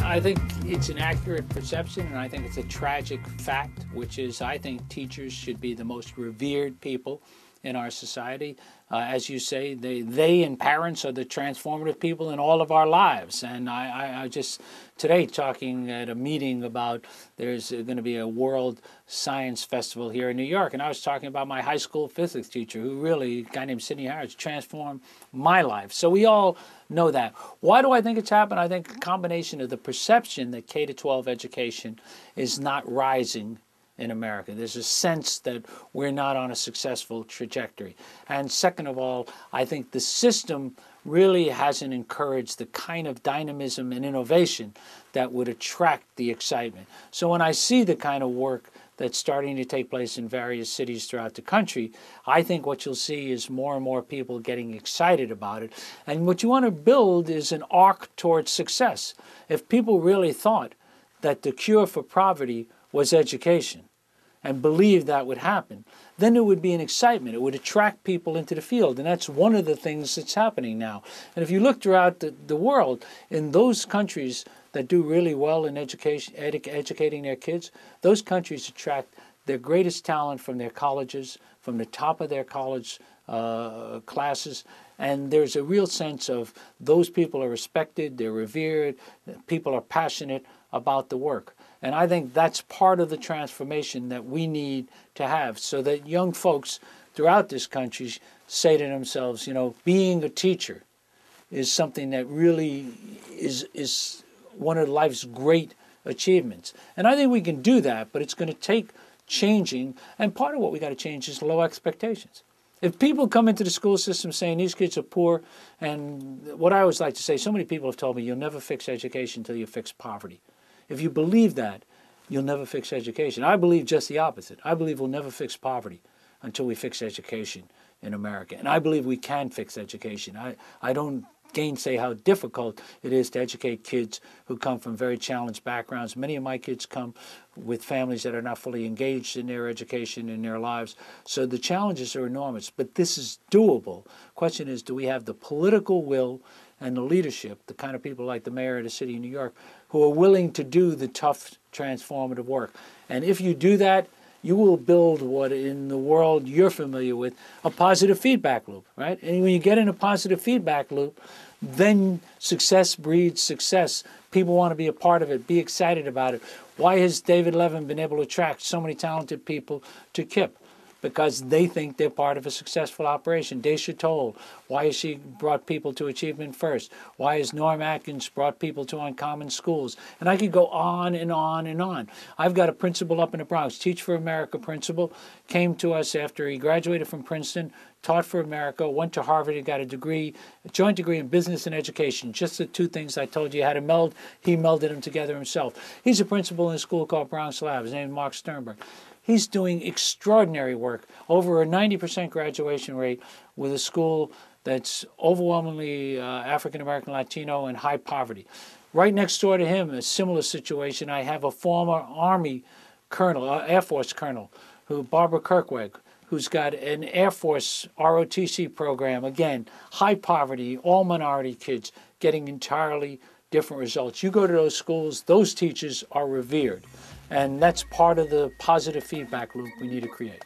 I think it's an accurate perception, and I think it's a tragic fact, which is I think teachers should be the most revered people in our society. As you say, they and parents are the transformative people in all of our lives. And I just today talking at a meeting about there's going to be a World Science Festival here in New York, and I was talking about my high school physics teacher who really, a guy named Sidney Harris, transformed my life. So we all know that. Why do I think it's happened? I think a combination of the perception that K-12 education is not rising in America. There's a sense that we're not on a successful trajectory. And second of all, I think the system really hasn't encouraged the kind of dynamism and innovation that would attract the excitement. So when I see the kind of work that's starting to take place in various cities throughout the country, I think what you'll see is more and more people getting excited about it. And what you want to build is an arc towards success. If people really thought that the cure for poverty was education and believed that would happen, then there would be an excitement. It would attract people into the field. And that's one of the things that's happening now. And if you look throughout the world, in those countries that do really well in education, educating their kids, those countries attract their greatest talent from their colleges, from the top of their college classes. And there's a real sense of those people are respected, they're revered, people are passionate about the work. And I think that's part of the transformation that we need to have, so that young folks throughout this country say to themselves, you know, being a teacher is something that really is one of life's great achievements. And I think we can do that, but it's going to take changing. And part of what we got to change is low expectations. If people come into the school system saying these kids are poor, and what I always like to say, so many people have told me you'll never fix education until you fix poverty. If you believe that, you'll never fix education. I believe just the opposite. I believe we'll never fix poverty until we fix education in America. And I believe we can fix education. I don't gainsay how difficult it is to educate kids who come from very challenged backgrounds. Many of my kids come with families that are not fully engaged in their education, in their lives. So the challenges are enormous, but this is doable. Question is, do we have the political will and the leadership, the kind of people like the mayor of the city of New York, who are willing to do the tough, transformative work? And if you do that, you will build what in the world you're familiar with, a positive feedback loop, right? And when you get in a positive feedback loop, then success breeds success. People want to be a part of it, be excited about it. Why has David Levin been able to attract so many talented people to KIPP? Because they think they're part of a successful operation. Daisha Toll, why has she brought people to Achievement First? Why has Norm Atkins brought people to Uncommon Schools? And I could go on and on and on. I've got a principal up in the Bronx, Teach for America principal, came to us after he graduated from Princeton, taught for America, went to Harvard and got a degree, a joint degree in business and education. Just the two things I told you how to meld, he melded them together himself. He's a principal in a school called Bronx Lab. His name is Mark Sternberg. He's doing extraordinary work, over a 90% graduation rate with a school that's overwhelmingly African-American, Latino, and high poverty. Right next door to him, a similar situation, I have a former Army colonel, Air Force colonel, Barbara Kirkweg, who's got an Air Force ROTC program. Again, high poverty, all minority kids getting entirely different results. You go to those schools, those teachers are revered. And that's part of the positive feedback loop we need to create.